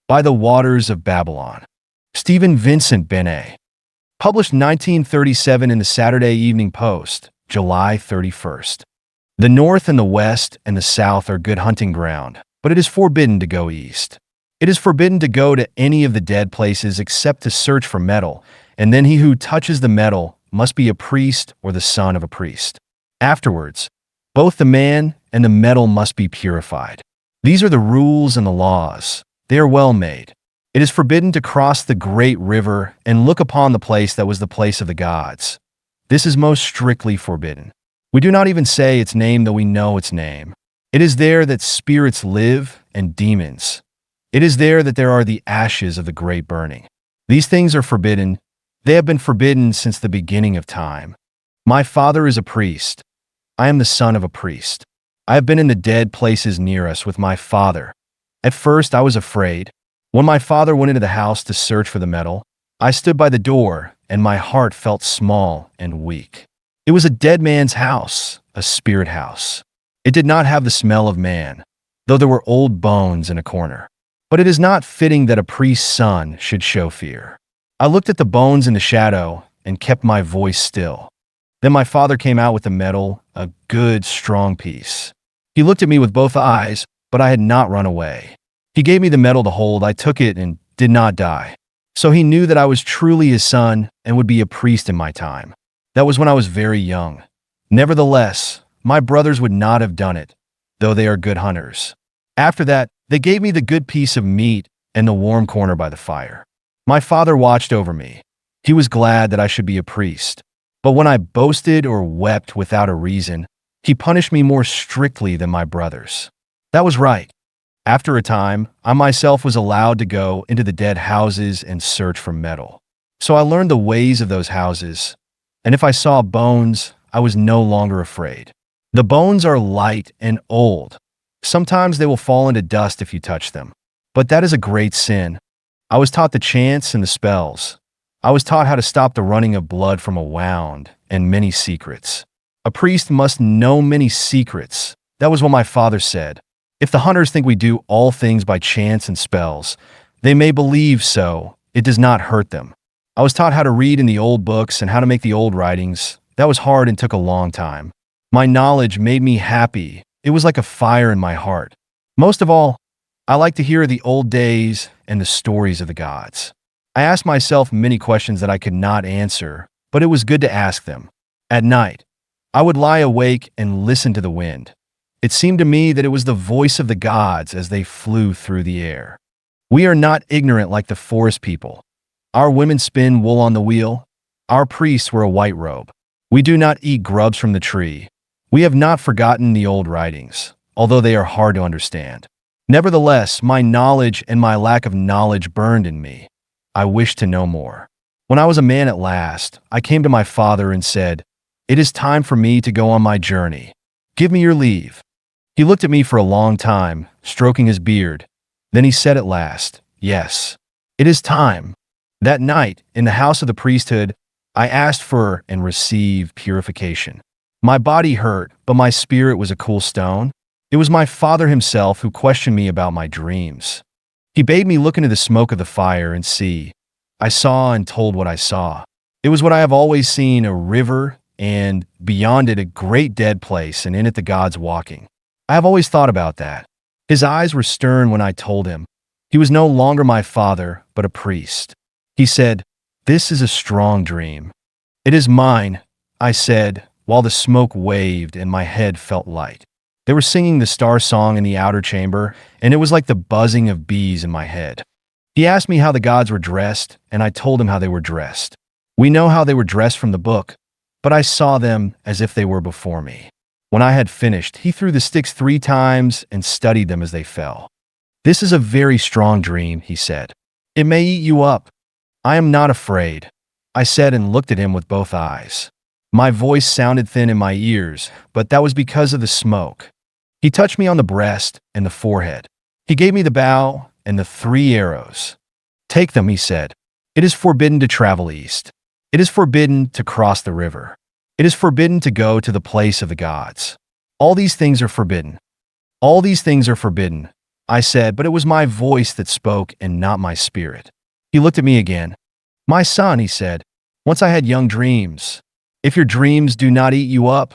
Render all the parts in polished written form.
By the Waters of Babylon. Stephen Vincent Benét. Published 1937 in the Saturday Evening Post, July 31st. The North and the West and the South are good hunting ground, but it is forbidden to go east. It is forbidden to go to any of the dead places except to search for metal, and then he who touches the metal must be a priest or the son of a priest. Afterwards, both the man and the metal must be purified. These are the rules and the laws. They are well made. It is forbidden to cross the great river and look upon the place that was the place of the gods. This is most strictly forbidden. We do not even say its name, though we know its name. It is there that spirits live and demons. It is there that there are the ashes of the great burning. These things are forbidden. They have been forbidden since the beginning of time. My father is a priest. I am the son of a priest. I have been in the dead places near us with my father. At first I was afraid. When my father went into the house to search for the metal, I stood by the door, and my heart felt small and weak. It was a dead man's house, a spirit house. It did not have the smell of man, though there were old bones in a corner. But it is not fitting that a priest's son should show fear. I looked at the bones in the shadow and kept my voice still. Then my father came out with the metal, a good, strong piece. He looked at me with both eyes, but I had not run away. He gave me the metal to hold. I took it and did not die. So he knew that I was truly his son and would be a priest in my time. That was when I was very young. Nevertheless, my brothers would not have done it, though they are good hunters. After that, they gave me the good piece of meat and the warm corner by the fire. My father watched over me. He was glad that I should be a priest. But when I boasted or wept without a reason, he punished me more strictly than my brothers. That was right. After a time, I myself was allowed to go into the dead houses and search for metal. So I learned the ways of those houses, and if I saw bones, I was no longer afraid. The bones are light and old. Sometimes they will fall into dust if you touch them. But that is a great sin. I was taught the chants and the spells. I was taught how to stop the running of blood from a wound and many secrets. A priest must know many secrets. That was what my father said. If the hunters think we do all things by chants and spells, they may believe so. It does not hurt them. I was taught how to read in the old books and how to make the old writings. That was hard and took a long time. My knowledge made me happy. It was like a fire in my heart. Most of all, I like to hear the old days and the stories of the gods. I asked myself many questions that I could not answer, but it was good to ask them. At night, I would lie awake and listen to the wind. It seemed to me that it was the voice of the gods as they flew through the air. We are not ignorant like the forest people. Our women spin wool on the wheel. Our priests wear a white robe. We do not eat grubs from the tree. We have not forgotten the old writings, although they are hard to understand. Nevertheless, my knowledge and my lack of knowledge burned in me. I wished to know more. When I was a man at last, I came to my father and said, "It is time for me to go on my journey. Give me your leave." He looked at me for a long time, stroking his beard. Then he said at last, "Yes, it is time." That night, in the house of the priesthood, I asked for and received purification. My body hurt, but my spirit was a cool stone. It was my father himself who questioned me about my dreams. He bade me look into the smoke of the fire and see. I saw and told what I saw. It was what I have always seen, a river, and beyond it a great dead place, and in it the gods walking. I have always thought about that. His eyes were stern when I told him. He was no longer my father, but a priest. He said, "This is a strong dream." "It is mine," I said, while the smoke waved and my head felt light. They were singing the star song in the outer chamber, and it was like the buzzing of bees in my head. He asked me how the gods were dressed, and I told him how they were dressed. We know how they were dressed from the book, but I saw them as if they were before me. When I had finished, he threw the sticks 3 times and studied them as they fell. "This is a very strong dream," he said. "It may eat you up." "I am not afraid," I said and looked at him with both eyes. My voice sounded thin in my ears, but that was because of the smoke. He touched me on the breast and the forehead. He gave me the bow and the 3 arrows. "Take them," he said. "It is forbidden to travel east. It is forbidden to cross the river. It is forbidden to go to the place of the gods. All these things are forbidden. All these things are forbidden. I said, but it was my voice that spoke and not my spirit. He looked at me again. My son, he said, once I had young dreams. If your dreams do not eat you up.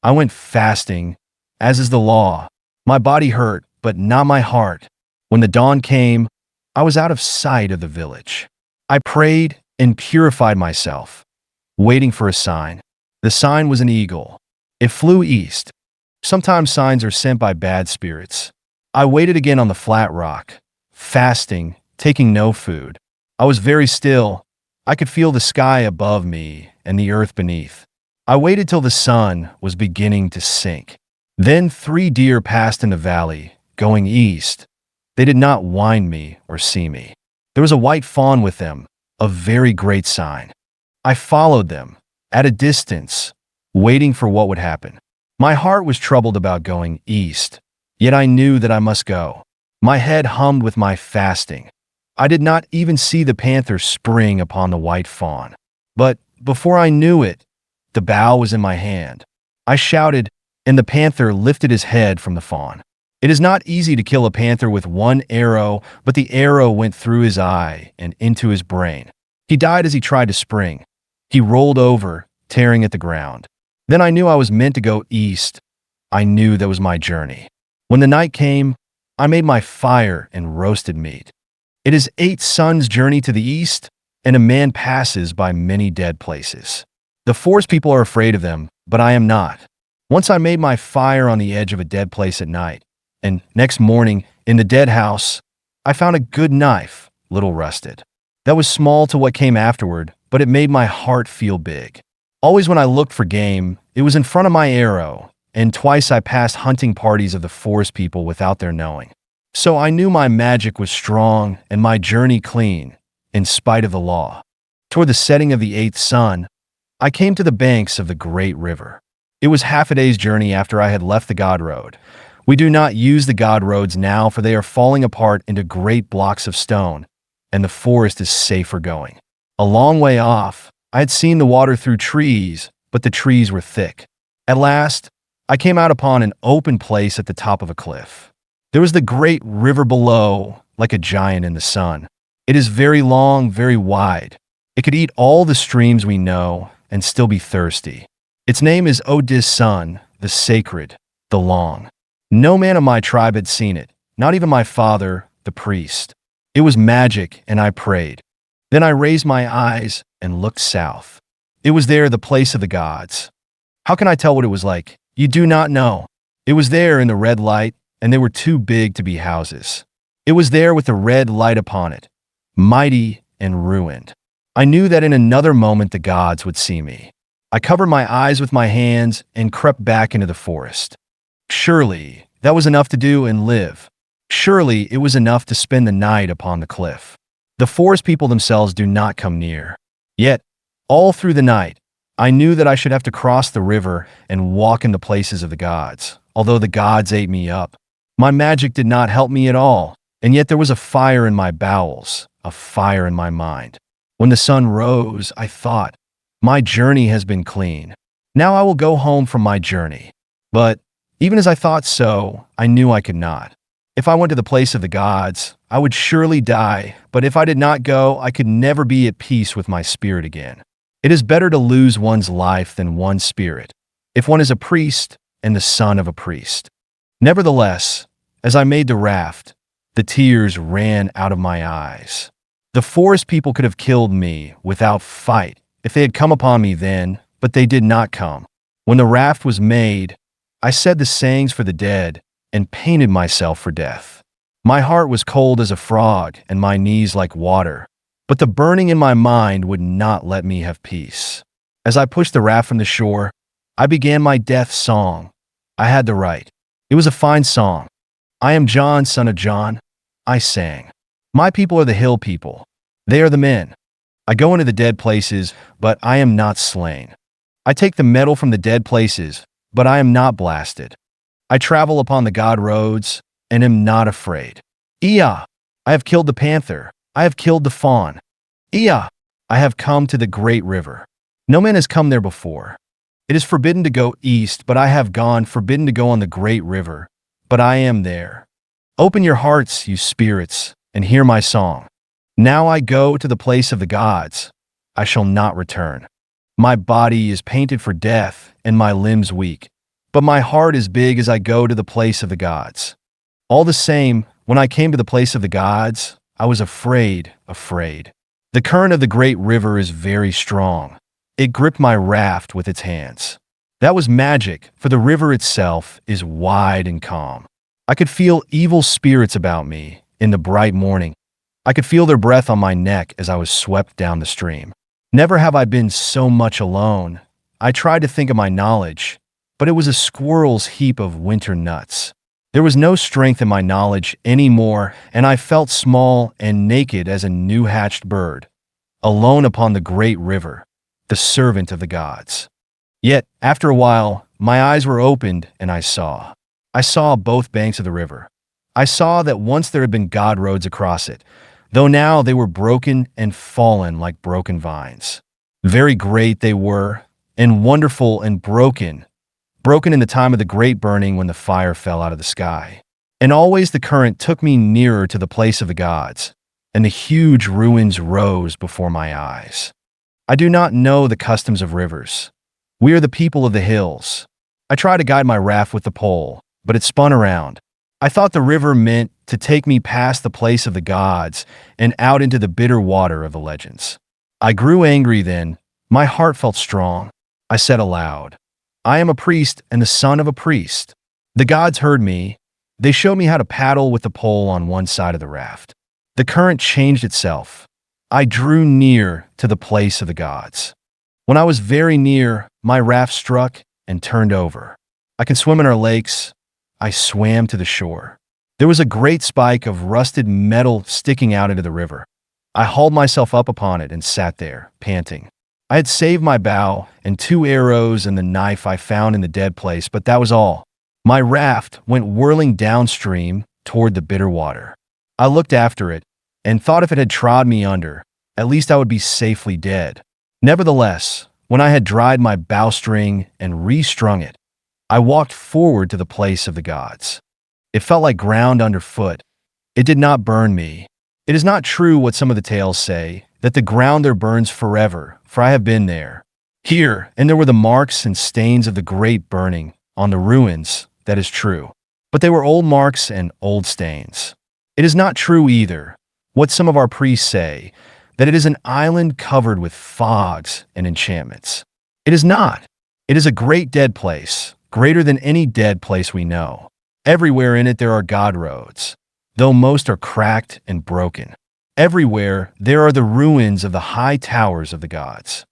I went fasting, as is the law. My body hurt, but not my heart. When the dawn came, I was out of sight of the village. I prayed and purified myself, waiting for a sign. The sign was an eagle. It flew east. Sometimes signs are sent by bad spirits. I waited again on the flat rock, fasting, taking no food. I was very still. I could feel the sky above me and the earth beneath. I waited till the sun was beginning to sink. Then 3 deer passed in the valley, going east. They did not wind me or see me. There was a white fawn with them, a very great sign. I followed them, at a distance, waiting for what would happen. My heart was troubled about going east, yet I knew that I must go. My head hummed with my fasting. I did not even see the panther spring upon the white fawn. But before I knew it, the bow was in my hand. I shouted, and the panther lifted his head from the fawn. It is not easy to kill a panther with one arrow, but the arrow went through his eye and into his brain. He died as he tried to spring. He rolled over, tearing at the ground. Then I knew I was meant to go east. I knew that was my journey. When the night came, I made my fire and roasted meat. It is 8 suns' journey to the east, and a man passes by many dead places. The forest people are afraid of them, but I am not. Once I made my fire on the edge of a dead place at night, and next morning, in the dead house, I found a good knife, little rusted. That was small to what came afterward, but it made my heart feel big. Always when I looked for game, it was in front of my arrow, and twice I passed hunting parties of the forest people without their knowing. So I knew my magic was strong and my journey clean, in spite of the law. Toward the setting of the 8th sun, I came to the banks of the great river. It was half a day's journey after I had left the God Road. We do not use the God Roads now, for they are falling apart into great blocks of stone, and the forest is safe for going. A long way off, I had seen the water through trees, but the trees were thick. At last, I came out upon an open place at the top of a cliff. There was the great river below, like a giant in the sun. It is very long, very wide. It could eat all the streams we know and still be thirsty. Its name is Odis Sun, the sacred, the long. No man of my tribe had seen it, not even my father, the priest. It was magic, and I prayed. Then I raised my eyes and looked south. It was there, the place of the gods. How can I tell what it was like? You do not know. It was there in the red light, and they were too big to be houses. It was there with the red light upon it, mighty and ruined. I knew that in another moment the gods would see me. I covered my eyes with my hands and crept back into the forest. Surely that was enough to do and live. Surely it was enough to spend the night upon the cliff. The forest people themselves do not come near. Yet, all through the night, I knew that I should have to cross the river and walk in the places of the gods, although the gods ate me up. My magic did not help me at all, and yet there was a fire in my bowels, a fire in my mind. When the sun rose, I thought, my journey has been clean. Now I will go home from my journey. But even as I thought so, I knew I could not. If I went to the place of the gods, I would surely die, but if I did not go, I could never be at peace with my spirit again. It is better to lose one's life than one's spirit, if one is a priest and the son of a priest. Nevertheless, as I made the raft, the tears ran out of my eyes. The forest people could have killed me without fight if they had come upon me then, but they did not come. When the raft was made, I said the sayings for the dead and painted myself for death. My heart was cold as a frog and my knees like water, but the burning in my mind would not let me have peace. As I pushed the raft from the shore, I began my death song. I had the right. It was a fine song. I am John, son of John. I sang. My people are the hill people. They are the men. I go into the dead places, but I am not slain. I take the metal from the dead places, but I am not blasted. I travel upon the God roads and am not afraid. Ia, I have killed the panther. I have killed the fawn. Ia, I have come to the great river. No man has come there before. It is forbidden to go east, but I have gone, forbidden to go on the great river, but I am there. Open your hearts, you spirits, and hear my song. Now I go to the place of the gods. I shall not return. My body is painted for death, and my limbs weak. But my heart is big as I go to the place of the gods. All the same, when I came to the place of the gods, I was afraid. The current of the great river is very strong. It gripped my raft with its hands. That was magic, for the river itself is wide and calm. I could feel evil spirits about me in the bright morning. I could feel their breath on my neck as I was swept down the stream. Never have I been so much alone. I tried to think of my knowledge, but it was a squirrel's heap of winter nuts. There was no strength in my knowledge anymore, and I felt small and naked as a new-hatched bird, alone upon the great river, the servant of the gods. Yet, after a while, my eyes were opened, and I saw. I saw both banks of the river. I saw that once there had been God roads across it, though now they were broken and fallen like broken vines. Very great they were, and wonderful and broken in the time of the great burning when the fire fell out of the sky. And always the current took me nearer to the place of the gods, and the huge ruins rose before my eyes. I do not know the customs of rivers. We are the people of the hills. I tried to guide my raft with the pole, but it spun around. I thought the river meant to take me past the place of the gods and out into the bitter water of the legends. I grew angry then. My heart felt strong. I said aloud, I am a priest and the son of a priest. The gods heard me. They showed me how to paddle with the pole on one side of the raft. The current changed itself. I drew near to the place of the gods. When I was very near, my raft struck and turned over. I can swim in our lakes. I swam to the shore. There was a great spike of rusted metal sticking out into the river. I hauled myself up upon it and sat there, panting. I had saved my bow and 2 arrows and the knife I found in the dead place, but that was all. My raft went whirling downstream toward the bitter water. I looked after it and thought if it had trod me under, at least I would be safely dead. Nevertheless, when I had dried my bowstring and restrung it, I walked forward to the place of the gods. It felt like ground underfoot. It did not burn me. It is not true what some of the tales say, that the ground there burns forever, for I have been there. Here, and there were the marks and stains of the great burning on the ruins, that is true. But they were old marks and old stains. It is not true either, what some of our priests say, that it is an island covered with fogs and enchantments. It is not. It is a great dead place, greater than any dead place we know. Everywhere in it there are God roads, though most are cracked and broken. Everywhere there are the ruins of the high towers of the gods.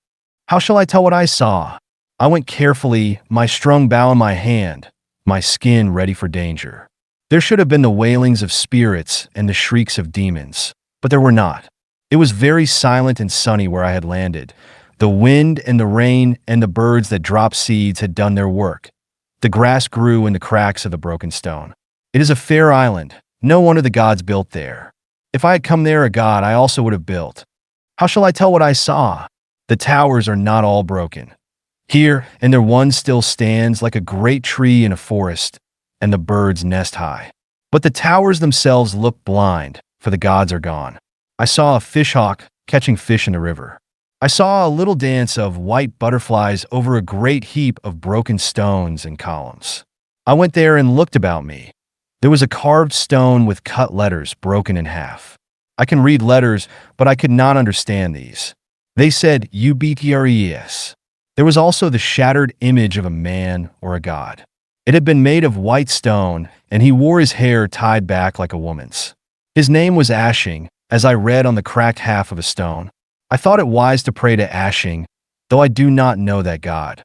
How shall I tell what I saw? I went carefully, my strung bow in my hand, my skin ready for danger. There should have been the wailings of spirits and the shrieks of demons, but there were not. It was very silent and sunny where I had landed. The wind and the rain and the birds that dropped seeds had done their work. The grass grew in the cracks of the broken stone. It is a fair island. No wonder the gods built there. If I had come there a god, I also would have built. How shall I tell what I saw? The towers are not all broken. Here and there one still stands like a great tree in a forest, and the birds nest high. But the towers themselves look blind, for the gods are gone. I saw a fishhawk catching fish in the river. I saw a little dance of white butterflies over a great heap of broken stones and columns. I went there and looked about me. There was a carved stone with cut letters broken in half. I can read letters, but I could not understand these. They said ubtres. There was also the shattered image of a man or a god. It had been made of white stone, and he wore his hair tied back like a woman's. His name was Ashing, as I read on the cracked half of a stone. I thought it wise to pray to Ashing, though I do not know that god.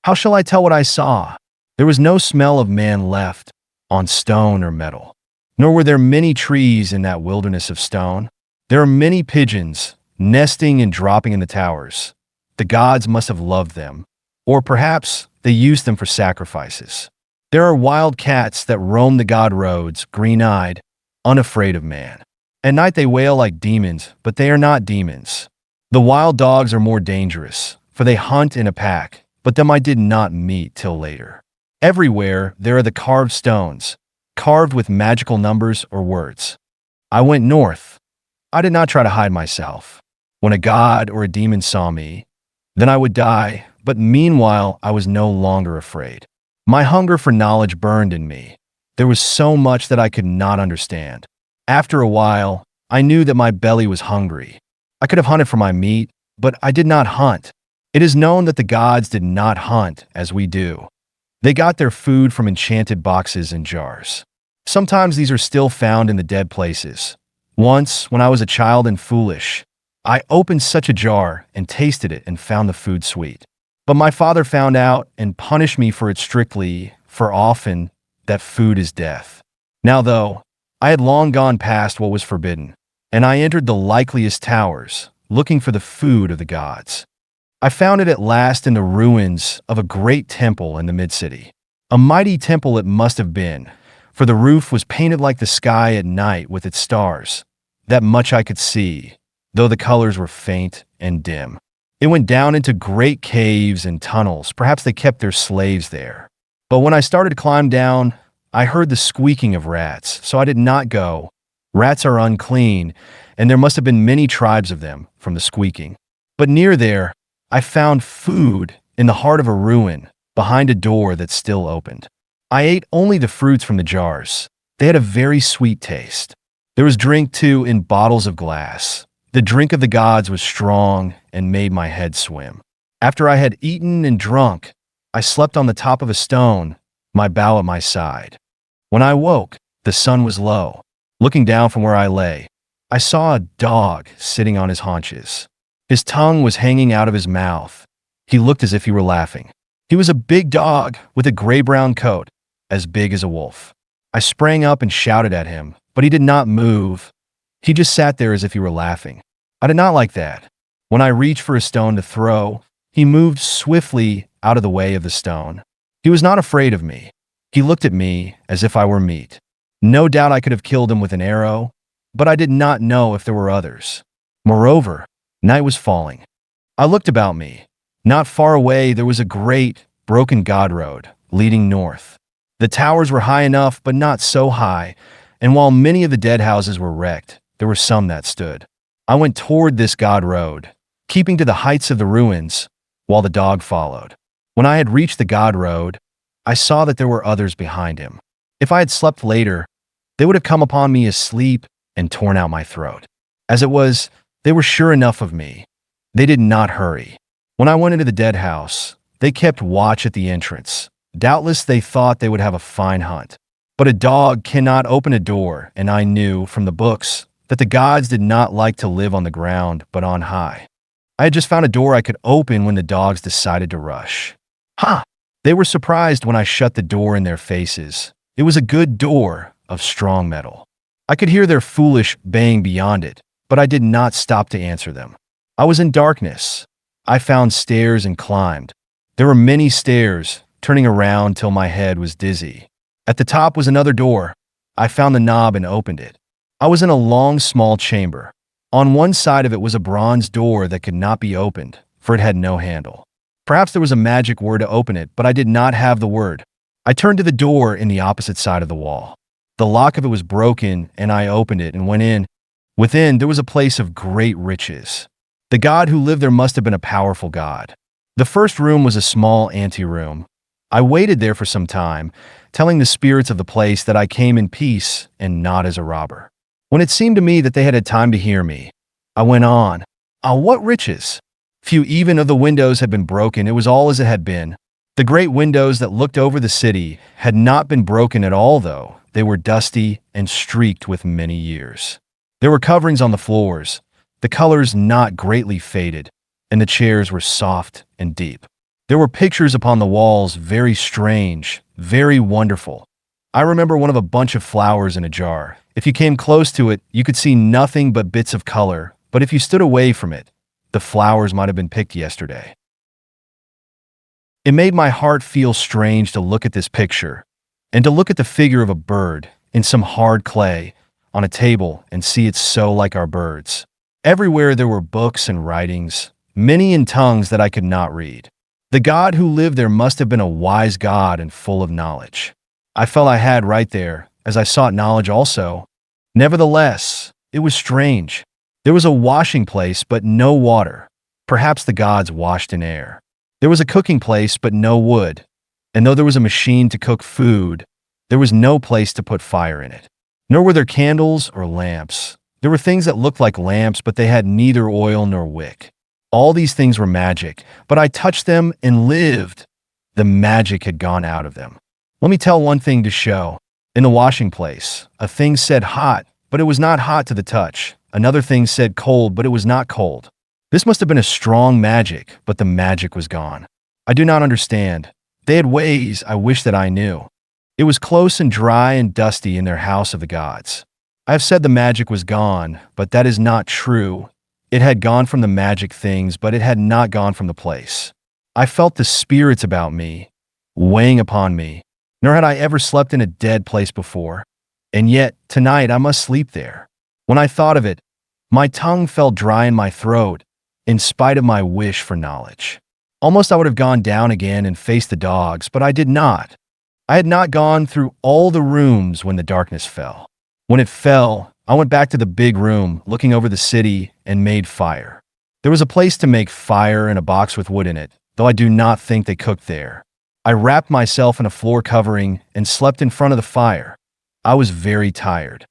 How shall I tell what I saw? There was no smell of man left on stone or metal, nor were there many trees in that wilderness of stone. There are many pigeons, nesting and dropping in the towers. The gods must have loved them, or perhaps they used them for sacrifices. There are wild cats that roam the god roads, green-eyed, unafraid of man. At night they wail like demons, but they are not demons. The wild dogs are more dangerous, for they hunt in a pack, but them I did not meet till later. Everywhere there are the carved stones. carved with magical numbers or words. I went north. I did not try to hide myself. When a god or a demon saw me, then I would die, but meanwhile I was no longer afraid. My hunger for knowledge burned in me. There was so much that I could not understand. After a while, I knew that my belly was hungry. I could have hunted for my meat, but I did not hunt. It is known that the gods did not hunt as we do. They got their food from enchanted boxes and jars. Sometimes these are still found in the dead places. Once, when I was a child and foolish, I opened such a jar and tasted it and found the food sweet. But my father found out and punished me for it strictly, for often that food is death. Now though, I had long gone past what was forbidden, and I entered the likeliest towers, looking for the food of the gods. I found it at last in the ruins of a great temple in the mid-city. A mighty temple it must have been, for the roof was painted like the sky at night with its stars. That much I could see, though the colors were faint and dim. It went down into great caves and tunnels. Perhaps they kept their slaves there. But when I started to climb down, I heard the squeaking of rats, so I did not go. Rats are unclean, and there must have been many tribes of them from the squeaking. But near there, I found food in the heart of a ruin, behind a door that still opened. I ate only the fruits from the jars. They had a very sweet taste. There was drink, too, in bottles of glass. The drink of the gods was strong and made my head swim. After I had eaten and drunk, I slept on the top of a stone, my bow at my side. When I woke, the sun was low. Looking down from where I lay, I saw a dog sitting on his haunches. His tongue was hanging out of his mouth. He looked as if he were laughing. He was a big dog with a gray-brown coat, as big as a wolf. I sprang up and shouted at him, but he did not move. He just sat there as if he were laughing. I did not like that. When I reached for a stone to throw, he moved swiftly out of the way of the stone. He was not afraid of me. He looked at me as if I were meat. No doubt I could have killed him with an arrow, but I did not know if there were others. Moreover, night was falling. I looked about me. Not far away, there was a great, broken god road leading north. The towers were high enough, but not so high, and while many of the dead houses were wrecked, there were some that stood. I went toward this god road, keeping to the heights of the ruins, while the dog followed. When I had reached the god road, I saw that there were others behind him. If I had slept later, they would have come upon me asleep and torn out my throat. As it was, they were sure enough of me. They did not hurry. When I went into the dead house, they kept watch at the entrance. Doubtless they thought they would have a fine hunt. But a dog cannot open a door, and I knew from the books that the gods did not like to live on the ground, but on high. I had just found a door I could open when the dogs decided to rush. Ha! They were surprised when I shut the door in their faces. It was a good door of strong metal. I could hear their foolish baying beyond it, but I did not stop to answer them. I was in darkness. I found stairs and climbed. There were many stairs, turning around till my head was dizzy. At the top was another door. I found the knob and opened it. I was in a long, small chamber. On one side of it was a bronze door that could not be opened, for it had no handle. Perhaps there was a magic word to open it, but I did not have the word. I turned to the door in the opposite side of the wall. The lock of it was broken, and I opened it and went in. Within, there was a place of great riches. The god who lived there must have been a powerful god. The first room was a small anteroom. I waited there for some time, telling the spirits of the place that I came in peace and not as a robber. When it seemed to me that they had time to hear me, I went on. Ah, what riches! Few even of the windows had been broken. It was all as it had been. The great windows that looked over the city had not been broken at all, though. They were dusty and streaked with many years. There were coverings on the floors, the colors not greatly faded, and the chairs were soft and deep. There were pictures upon the walls, very strange, very wonderful. I remember one of a bunch of flowers in a jar. If you came close to it, you could see nothing but bits of color, but if you stood away from it, the flowers might have been picked yesterday. It made my heart feel strange to look at this picture, and to look at the figure of a bird in some hard clay on a table and see it so like our birds. Everywhere there were books and writings, many in tongues that I could not read. The god who lived there must have been a wise god and full of knowledge. I felt I had right there, as I sought knowledge also. Nevertheless, it was strange. There was a washing place, but no water. Perhaps the gods washed in air. There was a cooking place, but no wood. And though there was a machine to cook food, there was no place to put fire in it. Nor were there candles or lamps. There were things that looked like lamps, but they had neither oil nor wick. All these things were magic, but I touched them and lived. The magic had gone out of them. Let me tell one thing to show. In the washing place, a thing said hot, but it was not hot to the touch. Another thing said cold, but it was not cold. This must have been a strong magic, but the magic was gone. I do not understand. They had ways I wish that I knew. It was close and dry and dusty in their house of the gods. I have said the magic was gone, but that is not true. It had gone from the magic things, but it had not gone from the place. I felt the spirits about me, weighing upon me, nor had I ever slept in a dead place before. And yet, tonight I must sleep there. When I thought of it, my tongue felt dry in my throat, in spite of my wish for knowledge. Almost I would have gone down again and faced the dogs, but I did not. I had not gone through all the rooms when the darkness fell. When it fell, I went back to the big room, looking over the city, and made fire. There was a place to make fire and a box with wood in it, though I do not think they cooked there. I wrapped myself in a floor covering and slept in front of the fire. I was very tired.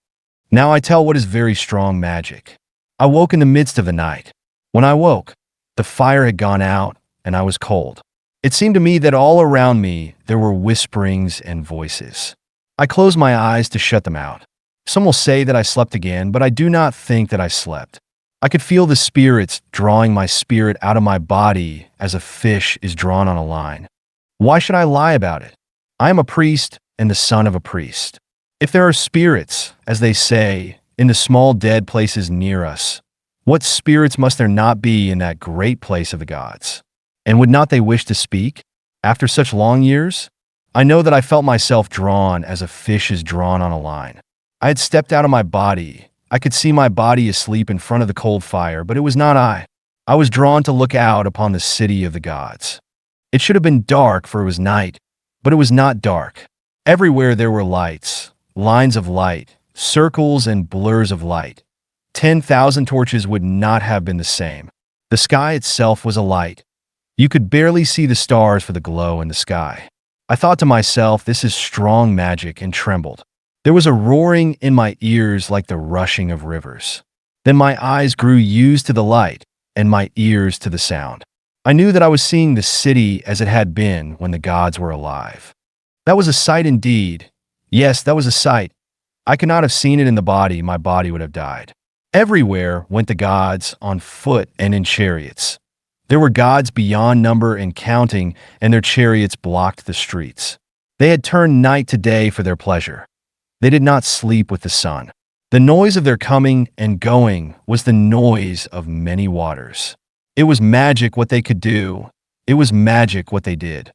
Now I tell what is very strong magic. I woke in the midst of the night. When I woke, the fire had gone out, and I was cold. It seemed to me that all around me there were whisperings and voices. I closed my eyes to shut them out. Some will say that I slept again, but I do not think that I slept. I could feel the spirits drawing my spirit out of my body as a fish is drawn on a line. Why should I lie about it? I am a priest and the son of a priest. If there are spirits, as they say, in the small dead places near us, what spirits must there not be in that great place of the gods? And would not they wish to speak? After such long years? I know that I felt myself drawn as a fish is drawn on a line. I had stepped out of my body. I could see my body asleep in front of the cold fire, but it was not I. I was drawn to look out upon the city of the gods. It should have been dark, for it was night, but it was not dark. Everywhere there were lights, lines of light, circles and blurs of light. 10,000 torches would not have been the same. The sky itself was alight. You could barely see the stars for the glow in the sky. I thought to myself, this is strong magic, and trembled. There was a roaring in my ears like the rushing of rivers. Then my eyes grew used to the light, and my ears to the sound. I knew that I was seeing the city as it had been when the gods were alive. That was a sight indeed. Yes, that was a sight. I could not have seen it in the body, my body would have died. Everywhere went the gods, on foot and in chariots. There were gods beyond number and counting, and their chariots blocked the streets. They had turned night to day for their pleasure. They did not sleep with the sun. The noise of their coming and going was the noise of many waters. It was magic what they could do. It was magic what they did.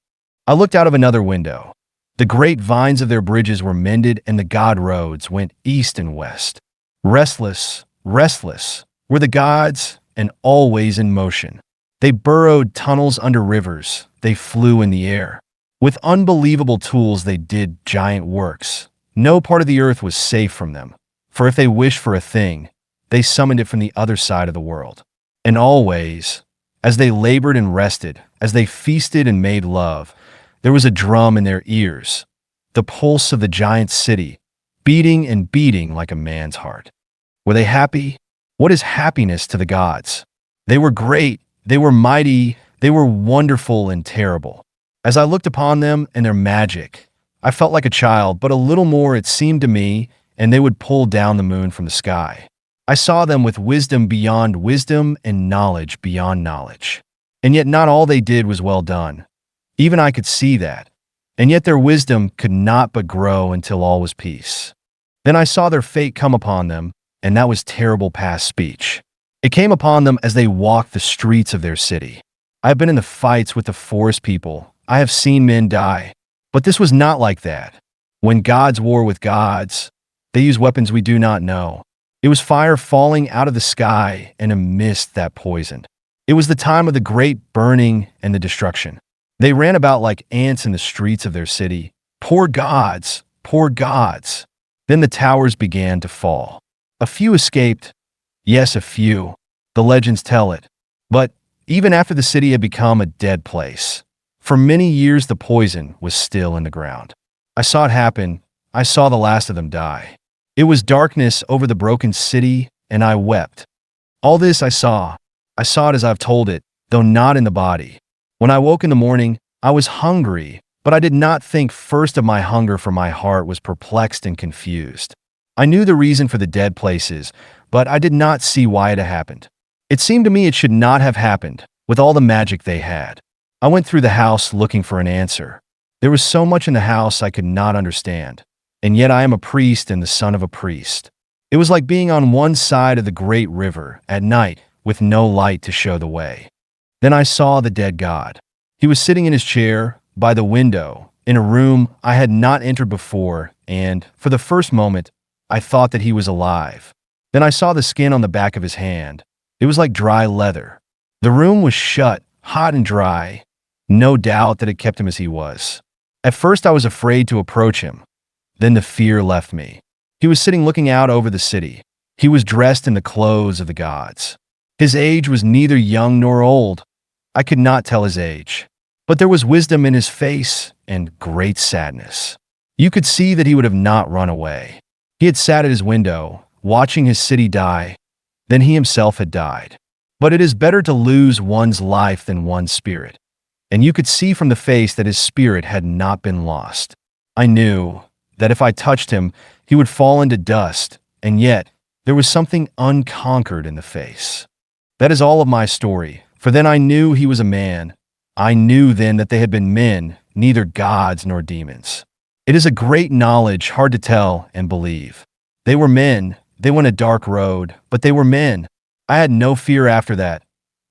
I looked out of another window. The great vines of their bridges were mended, and the god roads went east and west. Restless, restless were the gods, and always in motion. They burrowed tunnels under rivers. They flew in the air. With unbelievable tools they did giant works. No part of the earth was safe from them, for if they wished for a thing, they summoned it from the other side of the world. And always, as they labored and rested, as they feasted and made love, there was a drum in their ears, the pulse of the giant city, beating and beating like a man's heart. Were they happy? What is happiness to the gods? They were great, they were mighty, they were wonderful and terrible. As I looked upon them and their magic, I felt like a child, but a little more it seemed to me, and they would pull down the moon from the sky. I saw them with wisdom beyond wisdom and knowledge beyond knowledge. And yet not all they did was well done. Even I could see that. And yet their wisdom could not but grow until all was peace. Then I saw their fate come upon them, and that was terrible past speech. It came upon them as they walked the streets of their city. I have been in the fights with the forest people. I have seen men die. But this was not like that. When gods war with gods, they use weapons we do not know. It was fire falling out of the sky and a mist that poisoned. It was the time of the great burning and the destruction. They ran about like ants in the streets of their city. Poor gods, poor gods. Then the towers began to fall. A few escaped. Yes, a few. The legends tell it. But even after the city had become a dead place, for many years the poison was still in the ground. I saw it happen. I saw the last of them die. It was darkness over the broken city, and I wept. All this I saw. I saw it as I've told it, though not in the body. When I woke in the morning, I was hungry, but I did not think first of my hunger, for my heart was perplexed and confused. I knew the reason for the dead places, but I did not see why it had happened. It seemed to me it should not have happened, with all the magic they had. I went through the house looking for an answer. There was so much in the house I could not understand, and yet I am a priest and the son of a priest. It was like being on one side of the great river at night with no light to show the way. Then I saw the dead god. He was sitting in his chair by the window in a room I had not entered before, and for the first moment, I thought that he was alive. Then I saw the skin on the back of his hand. It was like dry leather. The room was shut, hot and dry. No doubt that it kept him as he was. At first I was afraid to approach him. Then the fear left me. He was sitting looking out over the city. He was dressed in the clothes of the gods. His age was neither young nor old. I could not tell his age. But there was wisdom in his face and great sadness. You could see that he would have not run away. He had sat at his window, watching his city die. Then he himself had died. But it is better to lose one's life than one's spirit. And you could see from the face that his spirit had not been lost. I knew that if I touched him, he would fall into dust, and yet there was something unconquered in the face. That is all of my story, for then I knew he was a man. I knew then that they had been men, neither gods nor demons. It is a great knowledge, hard to tell and believe. They were men. They went a dark road, but they were men. I had no fear after that.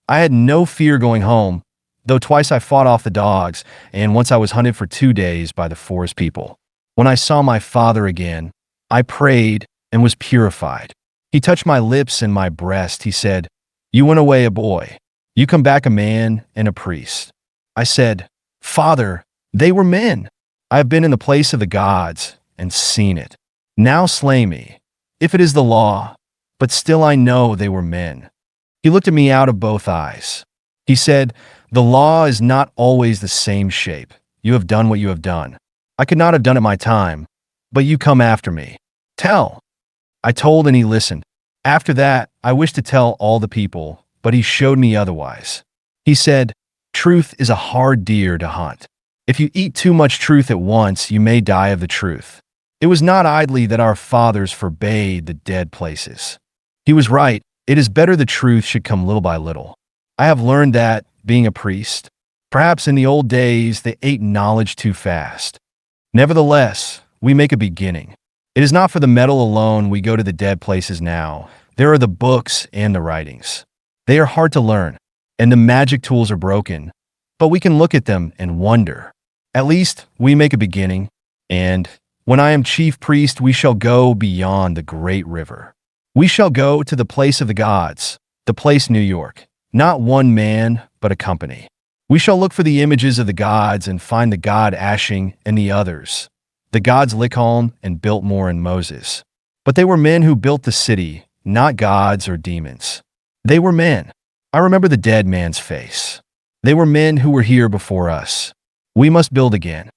I had no fear going home, though twice I fought off the dogs, and once I was hunted for 2 days by the forest people. When I saw my father again, I prayed and was purified. He touched my lips and my breast. He said, "You went away a boy. You come back a man and a priest." I said, "Father, they were men. I have been in the place of the gods and seen it. Now slay me, if it is the law, but still I know they were men." He looked at me out of both eyes. He said, "The law is not always the same shape. You have done what you have done. I could not have done it my time, but you come after me. Tell." I told and he listened. After that, I wished to tell all the people, but he showed me otherwise. He said, "Truth is a hard deer to hunt. If you eat too much truth at once, you may die of the truth." It was not idly that our fathers forbade the dead places. He was right. It is better the truth should come little by little. I have learned that, being a priest, perhaps in the old days they ate knowledge too fast. Nevertheless, we make a beginning. It is not for the metal alone we go to the dead places now. There are the books and the writings. They are hard to learn, and the magic tools are broken, but we can look at them and wonder. At least we make a beginning, and when I am chief priest, we shall go beyond the great river. We shall go to the place of the gods, the place New York, not one man, but a company. We shall look for the images of the gods and find the god Ashing and the others, the gods Lichon and Biltmore and Moses. But they were men who built the city, not gods or demons. They were men. I remember the dead man's face. They were men who were here before us. We must build again.